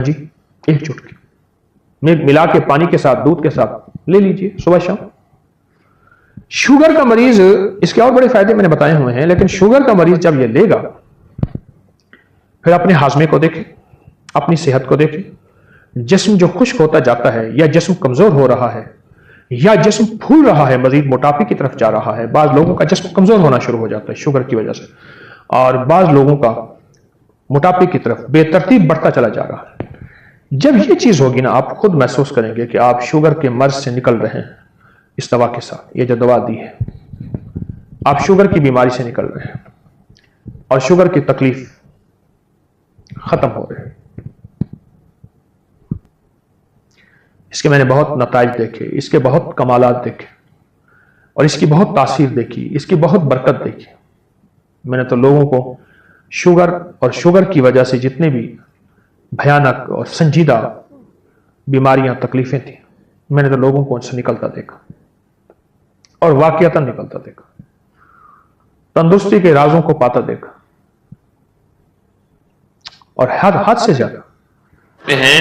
جی ایک چٹکی ملا کے پانی کے ساتھ دودھ کے ساتھ لے لیجئے صبح شام. شوگر کا مریض اس کے اور بڑے فائدے میں نے بتائے ہوئے ہیں، لیکن شوگر کا مریض جب یہ لے گا پھر اپنے ہاضمے کو دیکھیں، اپنی صحت کو دیکھیں. جسم جو خشک ہوتا جاتا ہے یا جسم کمزور ہو رہا ہے یا جسم پھول رہا ہے، مزید موٹاپے کی طرف جا رہا ہے. بعض لوگوں کا جسم کمزور ہونا شروع ہو جاتا ہے شوگر کی وجہ سے، اور بعض لوگوں کا موٹاپے کی طرف بے ترتیب بڑھتا چلا جا رہا ہے. جب یہ چیز ہوگی نا، آپ خود محسوس کریں گے کہ آپ شوگر کے مرض سے نکل رہے ہیں. اس دوا کے ساتھ، یہ جو دوا دی ہے، آپ شوگر کی بیماری سے نکل رہے ہیں اور شوگر کی تکلیف ختم ہو رہے ہیں. اس کے میں نے بہت نتائج دیکھے، اس کے بہت کمالات دیکھے اور اس کی بہت تاثیر دیکھی، اس کی بہت برکت دیکھی. میں نے تو لوگوں کو شوگر اور شوگر کی وجہ سے جتنے بھی بھیانک اور سنجیدہ بیماریاں تکلیفیں تھیں، میں نے تو لوگوں کو ان سے نکلتا دیکھا اور واقعتاً نکلتا دیکھا، تندرستی کے رازوں کو پاتا دیکھا. اور حد سے زیادہ ہیں،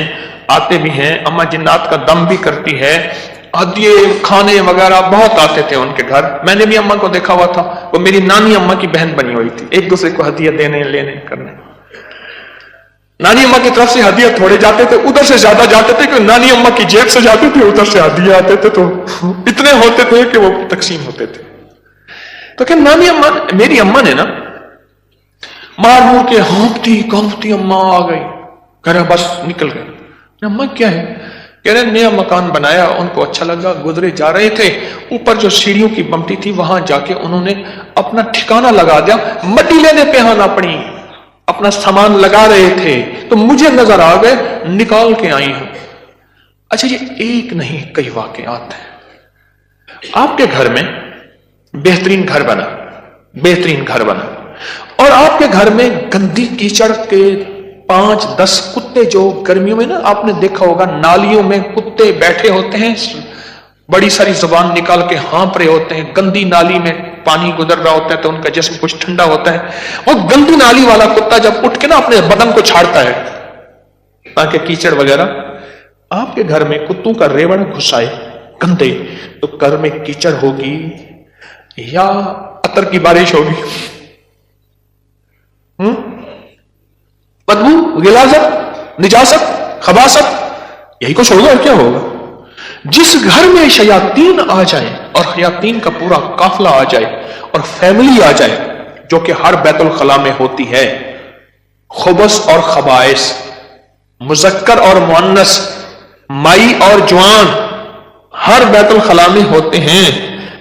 آتے بھی ہیں. اما جنات کا دم بھی کرتی ہے. ہدیے کھانے وغیرہ بہت آتے تھے ان کے گھر. میں نے بھی اما کو دیکھا ہوا تھا، وہ میری نانی اما کی بہن بنی ہوئی تھی. ایک دوسرے کو ہدیہ دینے لینے کرنے. نانی اما کی طرف سے ہدیہ تھوڑے جاتے تھے، ادھر سے زیادہ جاتے تھے کہ نانی اما کی جیب سے جاتے تھے، ادھر سے ہدیہ آتے تھے تو اتنے ہوتے تھے کہ وہ تقسیم ہوتے تھے. تو کہ نانی اما، میری اما نے نا مار مور کے ہانپتی کانپتی اما آ گئی، کہہ رہا بس نکل گئے. اما کیا ہے؟ کہہ رہے نیا مکان بنایا، ان کو اچھا لگا، گزرے جا رہے تھے، اوپر جو سیڑھیوں کی بمٹی تھی وہاں جا کے انہوں نے اپنا ٹھکانہ لگا دیا. مٹی لینے پہ آنا پڑی، اپنا سامان لگا رہے تھے تو مجھے نظر آ گئے، نکال کے آئی ہوں. اچھا یہ ایک نہیں کئی واقعات ہیں. آپ کے گھر میں بہترین گھر بنا، بہترین گھر بنا، اور آپ کے گھر میں گندی کیچڑ کے 5-10 کتے، جو گرمیوں میں نا آپ نے دیکھا ہوگا نالیوں میں کتے بیٹھے ہوتے ہیں، بڑی ساری زبان نکال کے ہانپ رہے ہوتے ہیں. گندی نالی میں پانی گزر رہا ہوتا ہے تو ان کا جسم کچھ ٹھنڈا ہوتا ہے. وہ گندی نالی والا کتا جب اٹھ کے نا اپنے بدن کو چھاڑتا ہے تاکہ کیچڑ وغیرہ، آپ کے گھر میں کتوں کا ریوڑ گھسائے گندے تو گھر میں کیچڑ ہوگی یا عطر کی بارش ہوگی؟ بدبو، غلاظت، نجاست، خباثت، یہی کچھ ہوگا اور کیا ہوگا؟ جس گھر میں شیاطین آ جائیں اور شیاطین کا پورا قافلہ آ جائے اور فیملی آ جائے، جو کہ ہر بیت الخلاء میں ہوتی ہے، خبث اور خبائث، مذکر اور مؤنث، مائی اور جوان، ہر بیت الخلاء میں ہوتے ہیں.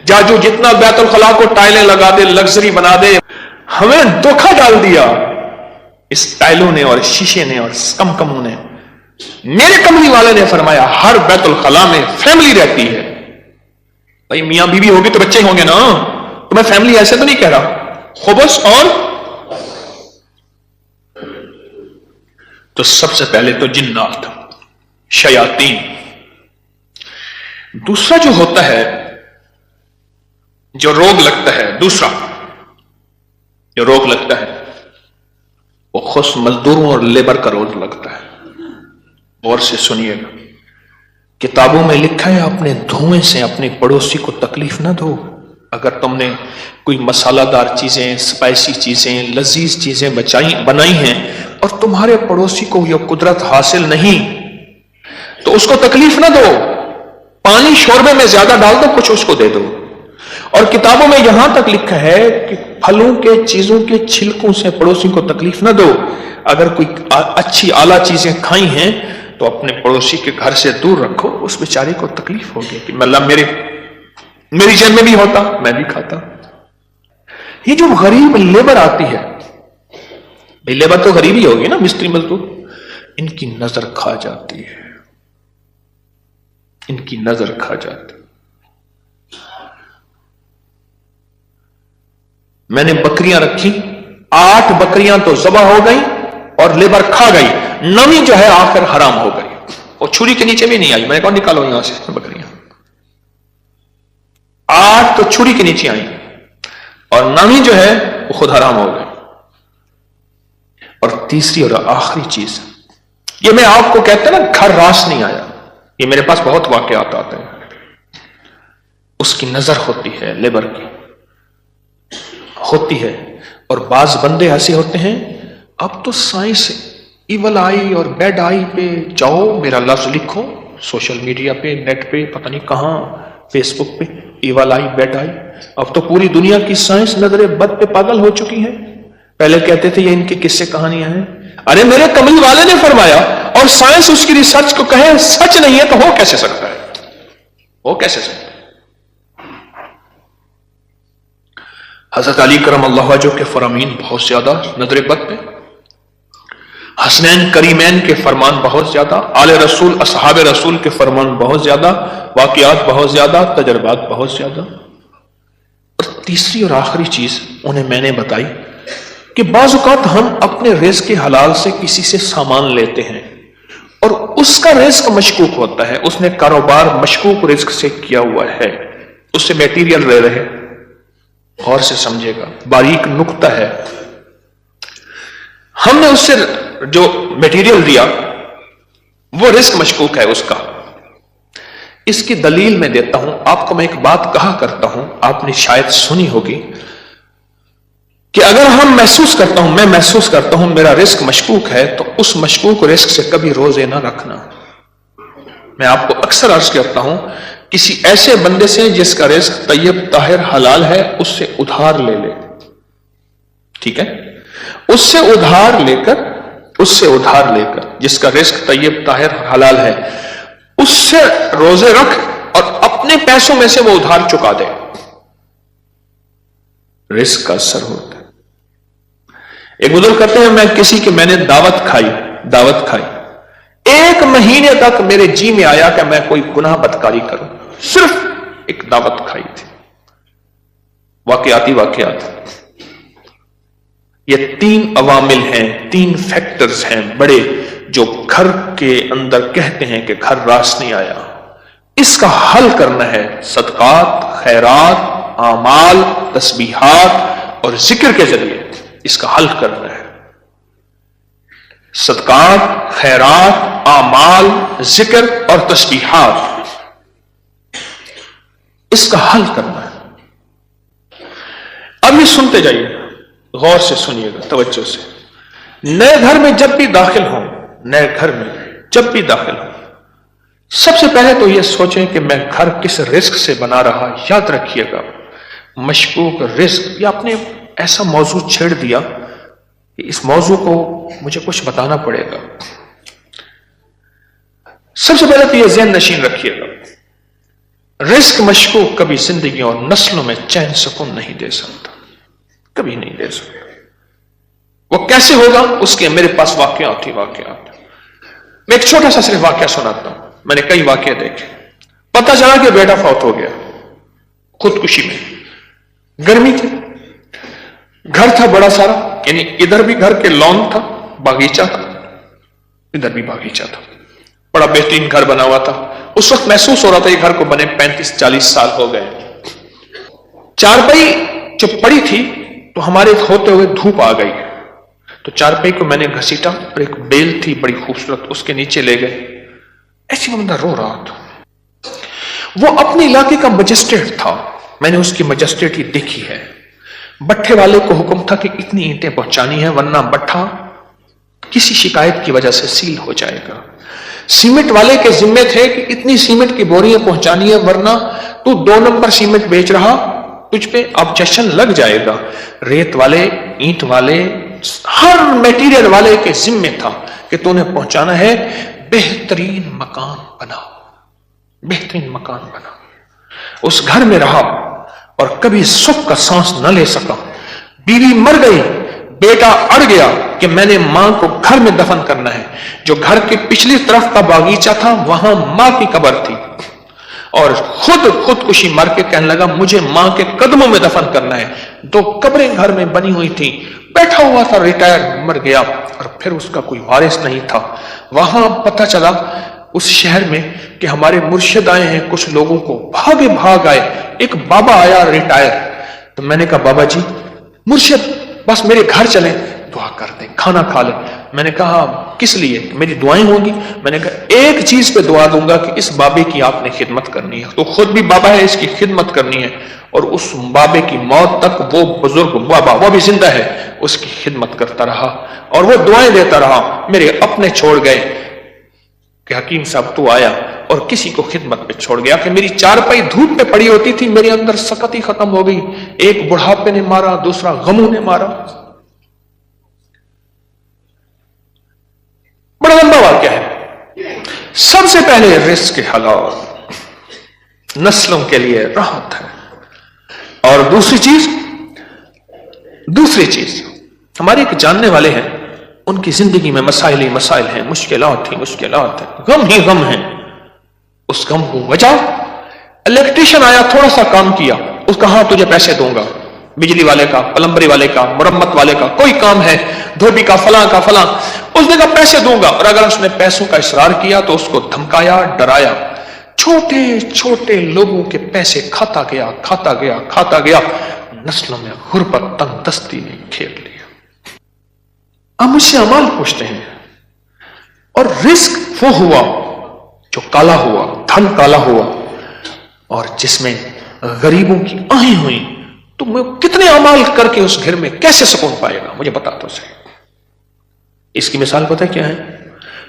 جو جتنا بیت الخلاء کو ٹائلیں لگا دے، لگژری بنا دے، ہمیں دھوکہ ڈال دیا اس ٹائلوں نے اور شیشے نے اور کمکموں نے. میرے کملی والے نے فرمایا ہر بیت الخلاء میں فیملی رہتی ہے. بھائی میاں بیوی ہوگی تو بچے ہوں گے نا، تو میں فیملی ایسے تو نہیں کہہ رہا. خبث اور تو سب سے پہلے تو جنات، شیاطین. دوسرا جو ہوتا ہے، جو روگ لگتا ہے، دوسرا جو روگ لگتا ہے وہ خص مزدوروں اور لیبر کا روگ لگتا ہے. اور سے سنیے گا، کتابوں میں لکھا ہے اپنے دھوئیں سے اپنے پڑوسی کو تکلیف نہ دو. اگر تم نے کوئی مسالہ دار چیزیں، سپائسی چیزیں، لذیذ چیزیں بنائی ہیں اور تمہارے پڑوسی کو یہ قدرت حاصل نہیں تو اس کو تکلیف نہ دو. پانی شوربے میں زیادہ ڈال دو، کچھ اس کو دے دو. اور کتابوں میں یہاں تک لکھا ہے کہ پھلوں کے چیزوں کے چھلکوں سے پڑوسی کو تکلیف نہ دو. اگر کوئی اچھی اعلیٰ چیزیں کھائی ہیں تو اپنے پڑوسی کے گھر سے دور رکھو، اس بیچارے کو تکلیف ہوگی کہ اللہ میری جیب میں بھی ہوتا میں بھی کھاتا. یہ جو غریب لیبر آتی ہے، لیبر تو غریب ہی ہوگی نا، مستری مزدور، ان کی نظر کھا جاتی ہے، ان کی نظر کھا جاتی. میں نے بکریاں رکھی، 8 بکریاں تو ذبح ہو گئی اور لیبر کھا گئی، 9ویں جو ہے آخر حرام ہو گئی. اور چھری کے نیچے بھی نہیں آئی. میں نے کہا نکالو یہاں سے بکریاں. 8 تو چھری کے نیچے آئی اور 9ویں جو ہے وہ خود حرام ہو گئی. اور تیسری اور آخری چیز، یہ میں آپ کو کہتے ہیں نا گھر راس نہیں آیا، یہ میرے پاس بہت واقعات آتے ہیں. اس کی نظر ہوتی ہے لیبر کی ہوتی ہے، اور بعض بندے ایسے ہوتے ہیں اب تو سائنس ایول آئی اور بیڈ آئی پہ جاؤ، میرا لفظ لکھو سوشل میڈیا پہ، نیٹ پہ، پتہ نہیں کہاں، فیس بک پہ، ایول آئی بیڈ آئی. اب تو پوری دنیا کی سائنس نظر بد پہ پاگل ہو چکی ہے. پہلے کہتے تھے یہ ان کی قصے کہانیاں ہیں. ارے میرے کملی والے نے فرمایا، اور سائنس اس کی ریسرچ کو کہے سچ نہیں ہے تو ہو کیسے سکتا ہے؟ ہو کیسے سکتا ہے؟ حضرت علی کرم اللہ وجہہ کے فرامین بہت زیادہ نظر بد پہ، حسنین کریمین کے فرمان بہت زیادہ، آل رسول اصحاب رسول کے فرمان بہت زیادہ، واقعات بہت زیادہ، تجربات بہت زیادہ. اور تیسری اور آخری چیز انہیں میں نے بتائی کہ بعض اوقات ہم اپنے رزق کے حلال سے کسی سے سامان لیتے ہیں اور اس کا رزق مشکوک ہوتا ہے، اس نے کاروبار مشکوک رزق سے کیا ہوا ہے، اس سے میٹیریل لے رہے. غور سے سمجھے گا، باریک نقطہ ہے. ہم نے اس سے جو میٹیریل دیا وہ رزق مشکوک ہے اس کا. اس کی دلیل میں دیتا ہوں آپ کو. میں ایک بات کہا کرتا ہوں، آپ نے شاید سنی ہوگی کہ اگر ہم محسوس کرتا ہوں، میں محسوس کرتا ہوں میرا رزق مشکوک ہے، تو اس مشکوک رزق سے کبھی روزے نہ رکھنا. میں آپ کو اکثر عرض کرتا ہوں کسی ایسے بندے سے جس کا رزق طیب طاہر حلال ہے اس سے ادھار لے لے. ٹھیک ہے؟ اس سے ادھار لے کر جس کا رزق طیب طاہر حلال ہے اس سے روزے رکھ اور اپنے پیسوں میں سے وہ ادھار چکا دے. رزق کا اثر ہوتا ہے. ایک بزرگ کہتے ہیں میں نے دعوت کھائی 1 مہینے تک میرے جی میں آیا کہ میں کوئی گناہ بدکاری کروں، صرف ایک دعوت کھائی تھی. واقعات یہ 3 عوامل ہیں، 3 فیکٹرز ہیں بڑے، جو گھر کے اندر کہتے ہیں کہ گھر راس نہیں آیا. اس کا حل کرنا ہے صدقات، خیرات، اعمال، تسبیحات اور ذکر کے ذریعے. اس کا حل کرنا ہے صدقات، خیرات، اعمال، ذکر اور تسبیحات. اس کا حل کرنا ہے. اب یہ سنتے جائیے، غور سے سنیے گا، توجہ سے. نئے گھر میں جب بھی داخل ہوں سب سے پہلے تو یہ سوچیں کہ میں گھر کس رزق سے بنا رہا. یاد رکھیے گا مشکوک رزق، یا آپ نے ایسا موضوع چھیڑ دیا کہ اس موضوع کو مجھے کچھ بتانا پڑے گا. سب سے پہلے تو یہ ذہن نشین رکھیے گا، رزق مشکوک کبھی زندگی اور نسلوں میں چین سکون نہیں دے سکتا، کبھی نہیں دے سکتا. وہ کیسے ہوگا؟ اس کے میرے پاس واقعات. میں ایک چھوٹا سا صرف واقعہ سناتا ہوں. میں نے کئی واقعے دیکھے. پتہ چلا کہ بیٹا فوت ہو گیا خودکشی میں. گرمی تھی، گھر تھا بڑا سارا، یعنی ادھر بھی گھر کے لان تھا، باغیچہ تھا، ادھر بھی باغیچہ تھا، بڑا بہترین گھر بنا ہوا تھا. اس وقت محسوس ہو رہا تھا یہ گھر کو بنے 35-40 سال ہو گئے. چارپائی جو پڑی تھی تو ہمارے ہوتے ہوئے دھوپ آ گئی، تو چارپائی کو میں نے گھسیٹا اور ایک بیل تھی بڑی خوبصورت، اس کے نیچے لے گئے. ایسی بندہ رو رہا تھا. وہ اپنے علاقے کا مجسٹریٹ تھا، میں نے اس کی مجسٹریٹی دیکھی ہے. بٹھے والے کو حکم تھا کہ اتنی اینٹیں پہنچانی ہیں ورنہ بٹھا کسی شکایت کی وجہ سے سیل ہو جائے گا. سیمنٹ والے کے ذمے تھے کہ اتنی سیمنٹ کی بوریاں پہنچانی ہے ورنہ تو 2 نمبر سیمنٹ بیچ رہا، تجھ پہ آبجیکشن لگ جائے گا. ریت والے، اینٹ والے، ہر میٹیریل والے کے ذمے تھا کہ تو نے پہنچانا ہے. بہترین مکان بنا. اس گھر میں رہا اور کبھی سکھ کا سانس نہ لے سکا. بیوی مر گئی، بیٹا اڑ گیا کہ میں نے ماں کو گھر میں دفن کرنا ہے. جو گھر کے پچھلی طرف کا باغیچہ تھا وہاں ماں کی قبر تھی، اور خودکشی مر کے کہنے لگا مجھے ماں کے قدموں میں دفن کرنا ہے. 2 قبریں گھر میں بنی ہوئی تھی. بیٹھا ہوا تھا، ریٹائر، مر گیا، اور پھر اس کا کوئی وارث نہیں تھا. وہاں پتہ چلا اس شہر میں کہ ہمارے مرشد آئے ہیں. کچھ لوگوں کو بھاگ آئے. ایک بابا آیا ریٹائر. تو میں نے کہا بابا جی، مرشد بس میرے گھر چلیں. دعا کر دیں، کھانا کھا لیں۔ میں نے کہا کس لیے؟ میری دعائیں ہوں گی؟ میں نے کہا ایک چیز پہ دعا دوں گا کہ اس بابے کی آپ نے خدمت کرنی ہے، تو خود بھی بابا ہے، اس کی خدمت کرنی ہے، اور اس بابے کی موت تک وہ بزرگ بابا، وہ بھی زندہ ہے، اس کی خدمت کرتا رہا اور وہ دعائیں دیتا رہا۔ میرے اپنے چھوڑ گئے کہ حکیم صاحب تو آیا اور کسی کو خدمت پہ چھوڑ گیا کہ میری چارپائی دھوپ پہ پڑی ہوتی تھی، میرے اندر سکتی ختم ہو گئی۔ ایک بڑھاپے نے مارا، دوسرا غموں نے مارا۔ بڑا لمبا واقعہ ہے۔ سب سے پہلے رزق حلال نسلوں کے لیے راحت ہے، اور دوسری چیز ہمارے ایک جاننے والے ہیں، ان کی زندگی میں مسائل ہی مسائل ہیں، مشکلات ہیں، غم ہی غم ہیں۔ اس غم کو وجہ الیکٹریشین آیا، تھوڑا سا کام کیا، اس کا ہاں تجھے پیسے دوں گا، بجلی والے کا، پلمبری والے کا، مرمت والے کا، کوئی کام ہے، دھوبی کا، فلاں کا فلاں، اس نے کہا پیسے دوں گا، اور اگر اس نے پیسوں کا اصرار کیا تو اس کو دھمکایا، ڈرایا، چھوٹے چھوٹے لوگوں کے پیسے کھاتا گیا، نسلوں میں غربت، تنگ دستی نے گھیر لیا۔ اب مجھ سے اعمال پوچھتے ہیں، اور رزق وہ ہوا جو کالا ہوا، دھن کالا ہوا، اور جس میں غریبوں کی آہیں ہوئی، تو میں کتنے اعمال کر کے اس گھر میں کیسے سکون پائے گا؟ مجھے بتا تو صحیح۔ اس کی مثال پتہ کیا ہے؟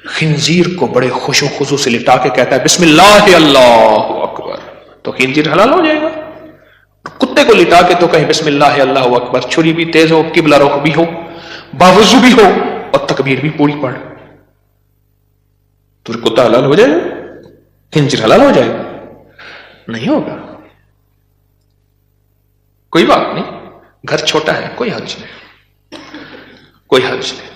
خنزیر کو بڑے خوش و خضوع سے لٹا کے کہتا ہے بسم اللہ اللہ اکبر، تو خنزیر حلال ہو جائے گا۔ کتے کو لٹا کے تو کہیں بسم اللہ اللہ اکبر، چھری بھی تیز ہو، قبلہ رخ بھی ہو، باوضو بھی ہو، اور تکبیر بھی پوری پڑھ، تو کتا حلال ہو جائے گا؟ خنزیر حلال ہو جائے گا؟ نہیں ہوگا۔ کوئی بات نہیں، گھر چھوٹا ہے، کوئی حرج نہیں۔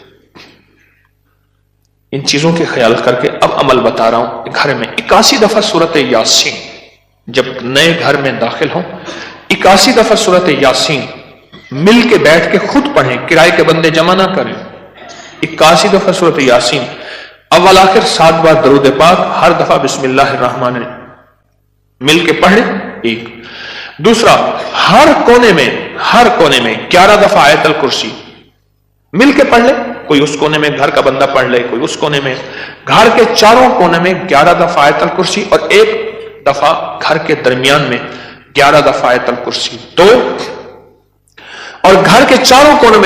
ان چیزوں کے خیال کر کے اب عمل بتا رہا ہوں۔ گھر میں 81 دفعہ سورت یاسین، جب نئے گھر میں داخل ہوں 81 دفعہ سورت یاسین مل کے بیٹھ کے خود پڑھیں، کرائے کے بندے جمع نہ کریں۔ 81 دفعہ سورت یاسین، اول آخر 7 بار درود پاک، ہر دفعہ بسم اللہ الرحمن الرحیم مل کے پڑھ لیں۔ ایک دوسرا، ہر کونے میں 11 دفعہ آیت الکرسی مل کے پڑھ لیں۔ کوئی اس کونے میں گھر کا بندہ پڑھ لے، کوئی اس کونے میں، گھر کے چاروں کونے میں 11 دفعہ آیت الکرسی، اور ایک دفعہ گھر کے درمیان میں 11 دفعہ آیت الکرسی 2، اور گھر کے چاروں کونوں میں